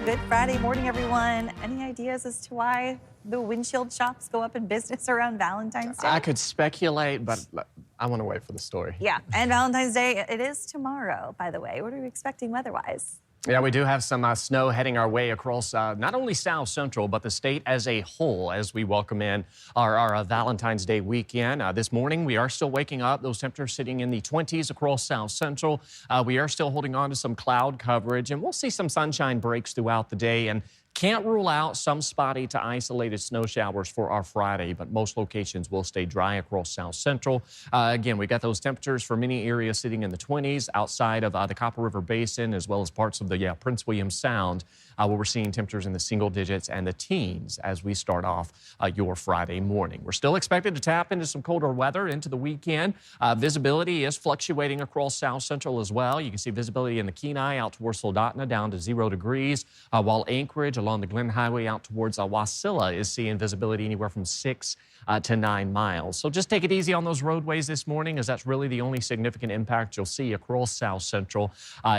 Good Friday morning, everyone. Any ideas as to why the windshield shops go up in business around Valentine's Day? I could speculate, but I want to wait for the story. Yeah, and Valentine's Day, it is tomorrow, by the way. What are we expecting weather-wise? Yeah, we do have some snow heading our way across not only South Central, but the state as a whole as we welcome in our Valentine's Day weekend. This morning, we are still waking up. Those temperatures sitting in the 20s across South Central. We are still holding on to some cloud coverage, and we'll see some sunshine breaks throughout the day. And can't rule out some spotty to isolated snow showers for our Friday, but most locations will stay dry across South Central. Again, we got those temperatures for many areas sitting in the 20s outside of the Copper River Basin, as well as parts of the Prince William Sound, where we're seeing temperatures in the single digits and the teens as we start off your Friday morning. We're still expected to tap into some colder weather into the weekend. Visibility is fluctuating across South Central as well. You can see visibility in the Kenai out towards Soldotna down to 0 degrees, while Anchorage along the Glen Highway out towards Wasilla is seeing visibility anywhere from 6 to 9 miles. So just take it easy on those roadways this morning, as that's really the only significant impact you'll see across South Central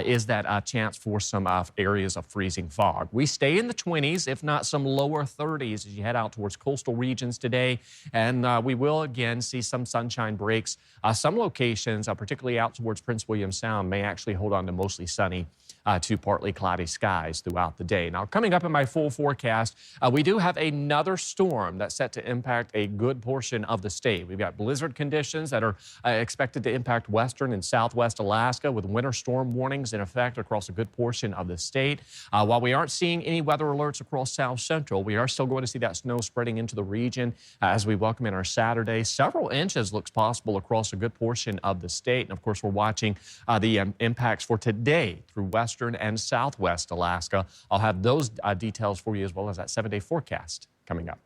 is that chance for some areas of freezing fog. We stay in the 20s, if not some lower 30s as you head out towards coastal regions today. And we will again see some sunshine breaks. Some locations, particularly out towards Prince William Sound, may actually hold on to mostly sunny to partly cloudy skies throughout the day. Now, coming up in my full forecast, we do have another storm that's set to impact a good portion of the state. We've got blizzard conditions that are expected to impact western and southwest Alaska, with winter storm warnings in effect across a good portion of the state. While we aren't seeing any weather alerts across South Central, we are still going to see that snow spreading into the region as we welcome in our Saturday. Several inches looks possible across a good portion of the state. And of course, we're watching the impacts for today through western and southwest Alaska. I'll have those details for you, as well as that 7-day forecast coming up.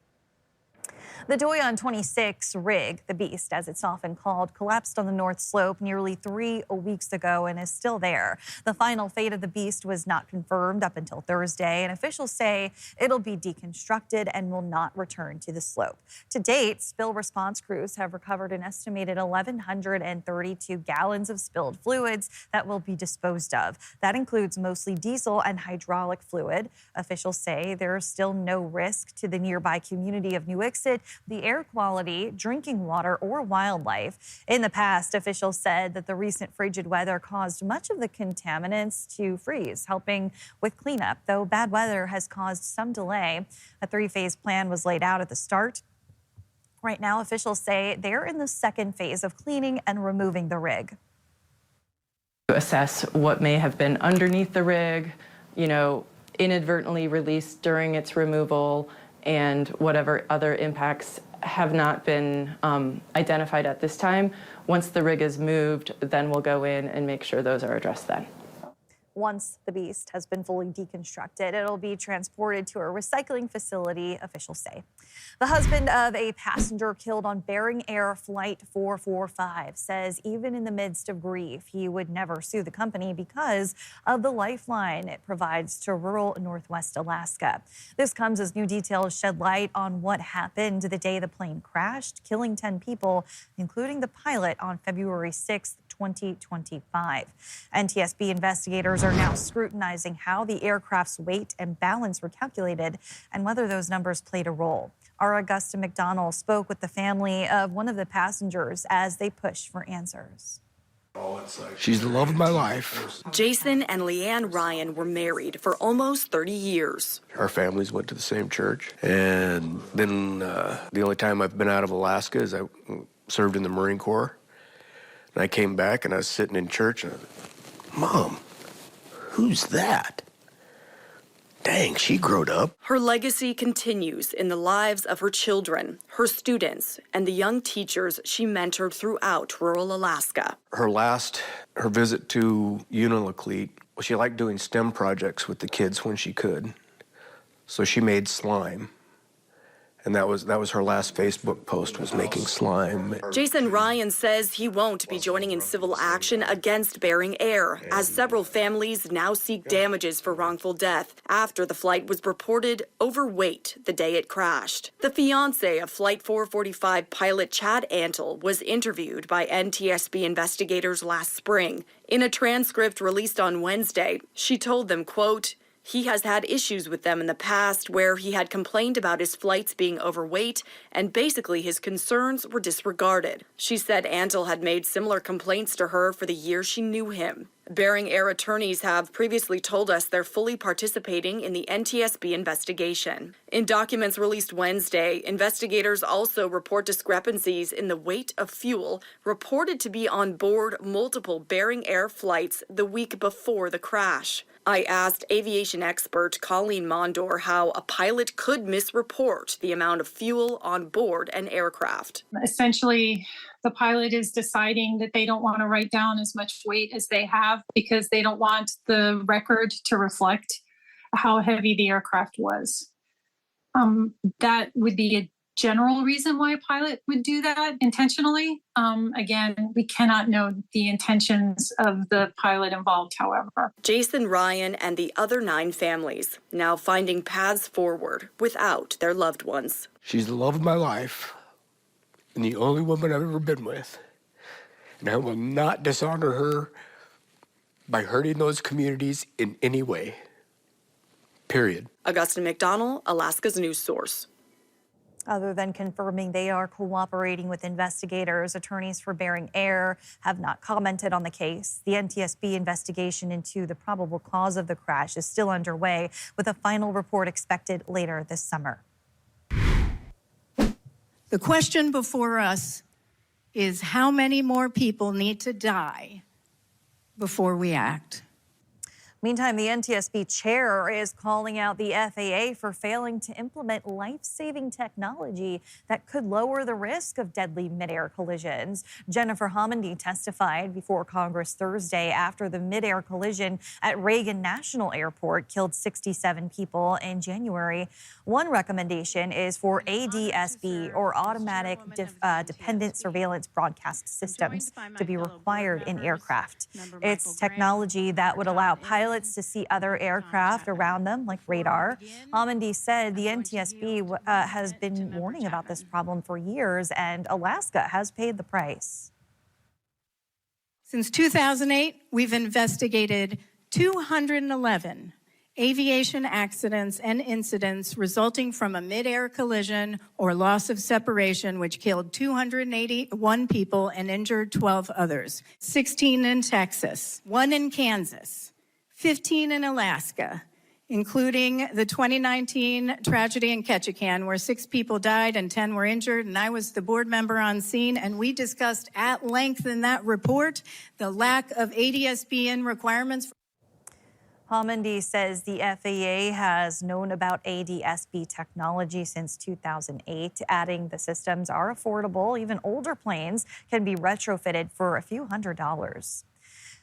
The Doyon 26 rig, the Beast as it's often called, collapsed on the North Slope nearly 3 weeks ago and is still there. The final fate of the Beast was not confirmed up until Thursday, and officials say it'll be deconstructed and will not return to the slope. To date, spill response crews have recovered an estimated 1,132 gallons of spilled fluids that will be disposed of. That includes mostly diesel and hydraulic fluid. Officials say there's still no risk to the nearby community of New Ixit, the air quality, drinking water, or wildlife. In the past, officials said that the recent frigid weather caused much of the contaminants to freeze, helping with cleanup, though bad weather has caused some delay. A 3-phase plan was laid out at the start. Right now, officials say they're in the second phase of cleaning and removing the rig. To assess what may have been underneath the rig, inadvertently released during its removal, and whatever other impacts have not been identified at this time. Once the rig is moved, then we'll go in and make sure those are addressed then. Once the Beast has been fully deconstructed, it'll be transported to a recycling facility, officials say. The husband of a passenger killed on Bering Air Flight 445 says even in the midst of grief, he would never sue the company because of the lifeline it provides to rural Northwest Alaska. This comes as new details shed light on what happened the day the plane crashed, killing 10 people, including the pilot, on February 6th, 2025. NTSB investigators are now scrutinizing how the aircraft's weight and balance were calculated and whether those numbers played a role. Our Augusta McDonald spoke with the family of one of the passengers as they pushed for answers. She's the love of my life. Jason and Leanne Ryan were married for almost 30 years. Our families went to the same church. And then the only time I've been out of Alaska is I served in the Marine Corps. And I came back and I was sitting in church and I was like, Mom, who's that? Dang, she growed up. Her legacy continues in the lives of her children, her students, and the young teachers she mentored throughout rural Alaska. Her visit to Unalakleet, she liked doing STEM projects with the kids when she could. So she made slime. And that was her last Facebook post, was making slime. Jason Ryan says he won't be joining in civil action against Bering Air, as several families now seek damages for wrongful death after the flight was reported overweight the day it crashed. The fiancé of Flight 445 pilot Chad Antle was interviewed by NTSB investigators last spring. In a transcript released on Wednesday, she told them, quote, He has had issues with them in the past where he had complained about his flights being overweight and basically his concerns were disregarded. She said Antle had made similar complaints to her for the year she knew him. Bering Air attorneys have previously told us they're fully participating in the NTSB investigation. In documents released Wednesday, investigators also report discrepancies in the weight of fuel reported to be on board multiple Bering Air flights the week before the crash. I asked aviation expert Colleen Mondor how a pilot could misreport the amount of fuel on board an aircraft. Essentially, the pilot is deciding that they don't want to write down as much weight as they have because they don't want the record to reflect how heavy the aircraft was. That would be a general reason why a pilot would do that intentionally. Again, we cannot know the intentions of the pilot involved, however. Jason Ryan and the other 9 families now finding paths forward without their loved ones. She's the love of my life and the only woman I've ever been with. And I will not dishonor her by hurting those communities in any way. Period. Augusta McDonald, Alaska's news source. Other than confirming they are cooperating with investigators, attorneys for Bering Air have not commented on the case. The NTSB investigation into the probable cause of the crash is still underway, with a final report expected later this summer. The question before us is how many more people need to die before we act? Meantime, the NTSB chair is calling out the FAA for failing to implement life-saving technology that could lower the risk of deadly mid-air collisions. Jennifer Homendy testified before Congress Thursday after the mid-air collision at Reagan National Airport killed 67 people in January. One recommendation is for ADSB, or Automatic Dependent Surveillance Broadcast Systems, to be required in aircraft. It's technology that would allow pilots to see other aircraft around them, like radar. Homendy said the NTSB has been warning about this problem for years, and Alaska has paid the price. Since 2008, we've investigated 211 aviation accidents and incidents resulting from a mid-air collision or loss of separation, which killed 281 people and injured 12 others. 16 in Texas, 1 in Kansas, 15 in Alaska, including the 2019 tragedy in Ketchikan, where 6 people died and 10 were injured, and I was the board member on scene, and we discussed at length in that report the lack of ADSB requirements. Homendy says the FAA has known about ADSB technology since 2008, adding the systems are affordable. Even older planes can be retrofitted for a few $100s.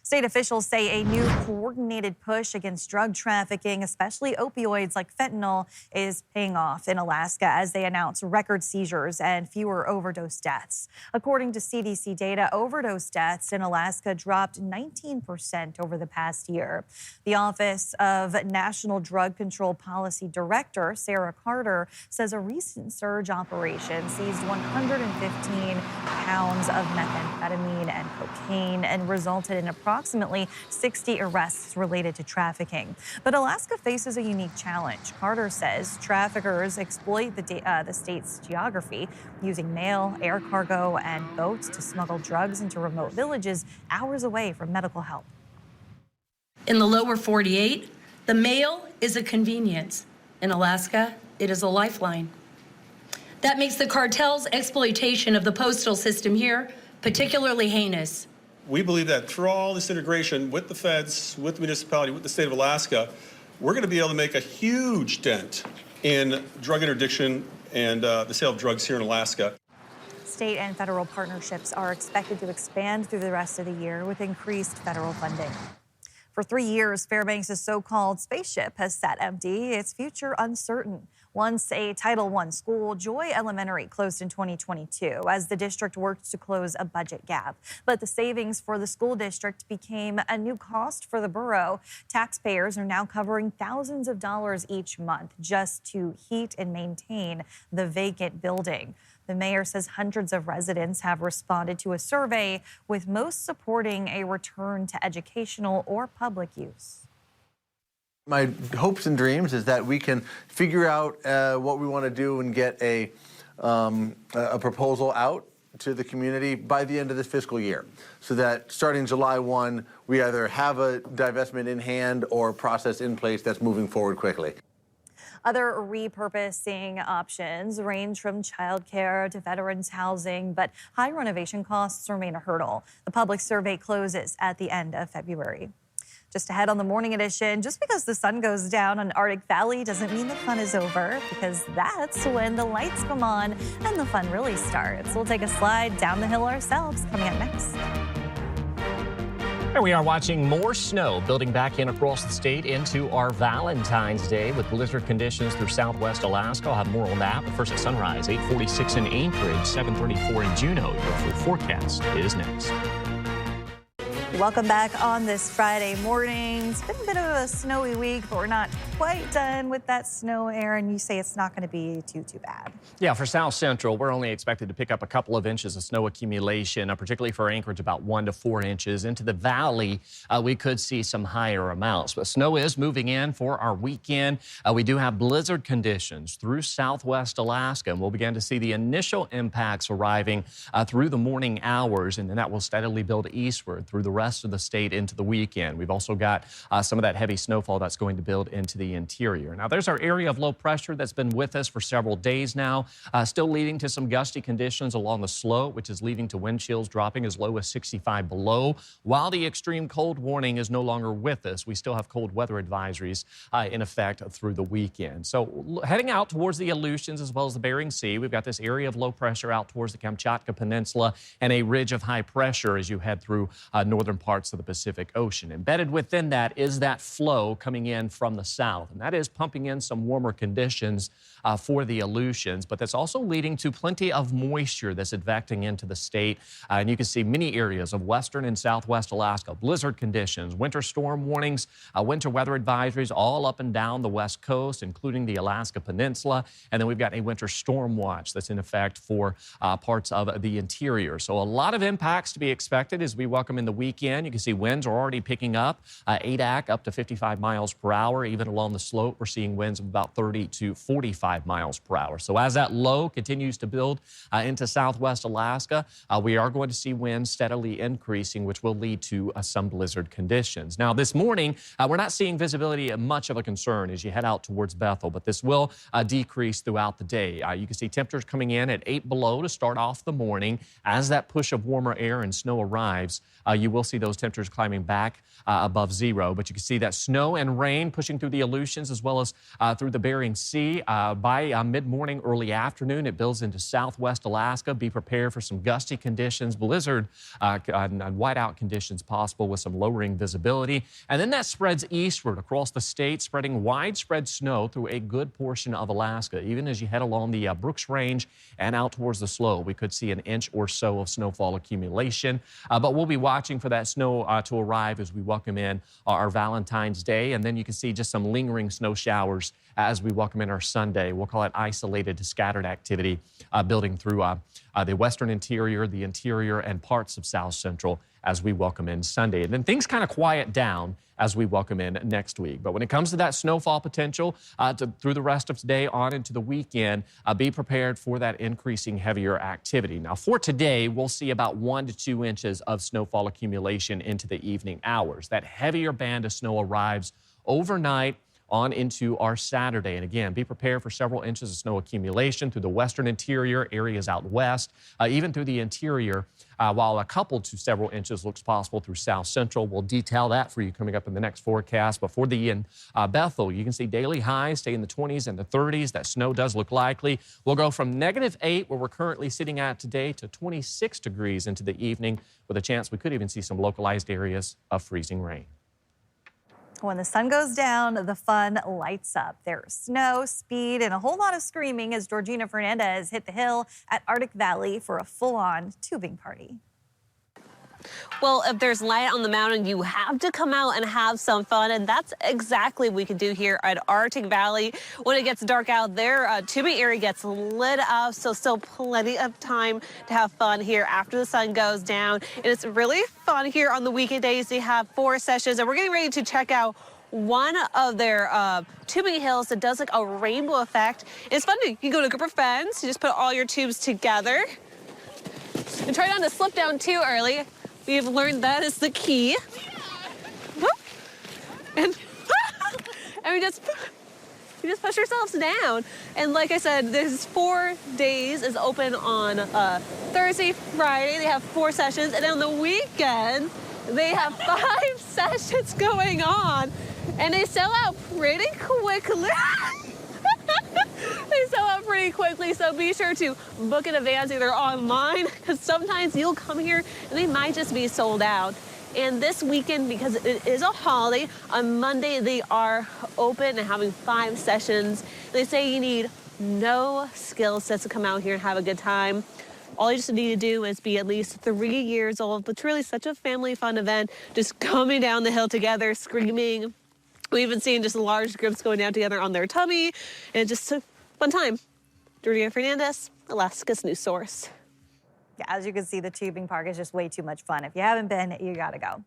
State officials say a new coordinated push against drug trafficking, especially opioids like fentanyl, is paying off in Alaska as they announce record seizures and fewer overdose deaths. According to CDC data, overdose deaths in Alaska dropped 19% over the past year. The Office of National Drug Control Policy Director, Sarah Carter, says a recent surge operation seized 115 pounds of methamphetamine and cocaine and resulted in approximately 60 arrests related to trafficking. But Alaska faces a unique challenge. Carter says traffickers exploit the state's geography, using mail, air cargo, and boats to smuggle drugs into remote villages hours away from medical help. In the lower 48, the mail is a convenience. In Alaska, it is a lifeline. That makes the cartel's exploitation of the postal system here particularly heinous. We believe that through all this integration with the feds, with the municipality, with the state of Alaska, we're going to be able to make a huge dent in drug interdiction and the sale of drugs here in Alaska. State and federal partnerships are expected to expand through the rest of the year with increased federal funding. For 3 years, Fairbanks' so-called spaceship has sat empty, its future uncertain. Once a Title I school, Joy Elementary closed in 2022 as the district worked to close a budget gap. But the savings for the school district became a new cost for the borough. Taxpayers are now covering thousands of dollars each month just to heat and maintain the vacant building. The mayor says hundreds of residents have responded to a survey, with most supporting a return to educational or public use. My hopes and dreams is that we can figure out what we want to do and get a proposal out to the community by the end of this fiscal year, so that starting July 1, we either have a divestment in hand or a process in place that's moving forward quickly. Other repurposing options range from childcare to veterans housing, but high renovation costs remain a hurdle. The public survey closes at the end of February. Just ahead on the Morning Edition, just because the sun goes down on Arctic Valley doesn't mean the fun is over, because that's when the lights come on and the fun really starts. We'll take a slide down the hill ourselves, coming up next. Here we are watching more snow building back in across the state into our Valentine's Day with blizzard conditions through southwest Alaska. I'll have more on that, but first at sunrise, 8:46 in Anchorage, 7:34 in Juneau. Your full forecast is next. Welcome back on this Friday morning. It's been a bit of a snowy week, but we're not quite done with that snow, Aaron. You say it's not going to be too bad. Yeah, for South Central, we're only expected to pick up a couple of inches of snow accumulation, particularly for Anchorage, about 1 to 4 inches. Into the valley, we could see some higher amounts. But snow is moving in for our weekend. We do have blizzard conditions through southwest Alaska, and we'll begin to see the initial impacts arriving through the morning hours, and then that will steadily build eastward through the rest of the state into the weekend. We've also got some of that heavy snowfall that's going to build into the interior. Now, there's our area of low pressure that's been with us for several days now, still leading to some gusty conditions along the slope, which is leading to wind chills dropping as low as 65 below. While the extreme cold warning is no longer with us, we still have cold weather advisories in effect through the weekend. So heading out towards the Aleutians as well as the Bering Sea, we've got this area of low pressure out towards the Kamchatka Peninsula and a ridge of high pressure as you head through northern parts of the Pacific Ocean. Embedded within that is that flow coming in from the south, and that is pumping in some warmer conditions for the Aleutians, but that's also leading to plenty of moisture that's advecting into the state. And you can see many areas of western and southwest Alaska, blizzard conditions, winter storm warnings, winter weather advisories all up and down the west coast, including the Alaska Peninsula. And then we've got a winter storm watch that's in effect for parts of the interior. So a lot of impacts to be expected as we welcome in the weekend. You can see winds are already picking up, ADAC up to 55 miles per hour. Even along the slope, we're seeing winds of about 30 to 45 miles per hour. So as that low continues to build into southwest Alaska, we are going to see winds steadily increasing, which will lead to some blizzard conditions. Now, this morning, we're not seeing visibility much of a concern as you head out towards Bethel, but this will decrease throughout the day. You can see temperatures coming in at 8 below to start off the morning. As that push of warmer air and snow arrives, you will see those temperatures climbing back above zero, but you can see that snow and rain pushing through the Aleutians as well as through the Bering Sea. By mid-morning, early afternoon, it builds into southwest Alaska. Be prepared for some gusty conditions, blizzard and whiteout conditions possible with some lowering visibility. And then that spreads eastward across the state, spreading widespread snow through a good portion of Alaska. Even as you head along the Brooks Range and out towards the slope, we could see an inch or so of snowfall accumulation. But we'll be watching for that snow to arrive as we welcome in our Valentine's Day. And then you can see just some lingering snow showers as we welcome in our Sunday. We'll call it isolated to scattered activity building through the western interior, the interior, and parts of South Central as we welcome in Sunday. And then things kind of quiet down as we welcome in next week. But when it comes to that snowfall potential through the rest of today on into the weekend, be prepared for that increasing heavier activity. Now, for today, we'll see about 1 to 2 inches of snowfall accumulation into the evening hours. That heavier band of snow arrives overnight on into our Saturday. And again, be prepared for several inches of snow accumulation through the western interior, areas out west, even through the interior, while a couple to several inches looks possible through South Central. We'll detail that for you coming up in the next forecast. But for the Bethel, you can see daily highs stay in the 20s and the 30s. That snow does look likely. We'll go from -8, where we're currently sitting at today, to 26 degrees into the evening, with a chance we could even see some localized areas of freezing rain. When the sun goes down, the fun lights up. There's snow, speed, and a whole lot of screaming as Georgina Fernandez hit the hill at Arctic Valley for a full-on tubing party. Well, if there's light on the mountain, you have to come out and have some fun, and that's exactly what we can do here at Arctic Valley. When it gets dark out there, tubing area gets lit up, so still plenty of time to have fun here after the sun goes down. And it's really fun here on the weekend days. They have 4 sessions, and we're getting ready to check out one of their tubing hills that does like a rainbow effect. It's fun. You go to a group of friends, you just put all your tubes together. And try not to slip down too early. We've learned that is the key. And, and we just push ourselves down. And like I said, there's 4 days. It's open on Thursday, Friday. They have 4 sessions. And on the weekend, they have 5 sessions going on. And they sell out pretty quickly. They sell out pretty quickly, so be sure to book in advance either online, because sometimes you'll come here and they might just be sold out. And this weekend, because it is a holiday, on Monday they are open and having 5 sessions. They say you need no skill sets to come out here and have a good time. All you just need to do is be at least 3 years old. But it's really such a family fun event, just coming down the hill together, screaming. We've even seen just large groups going down together on their tummy, and just a fun time. Doyon Fernandez, Alaska's news source. Yeah, as you can see, the tubing park is just way too much fun. If you haven't been, you gotta go.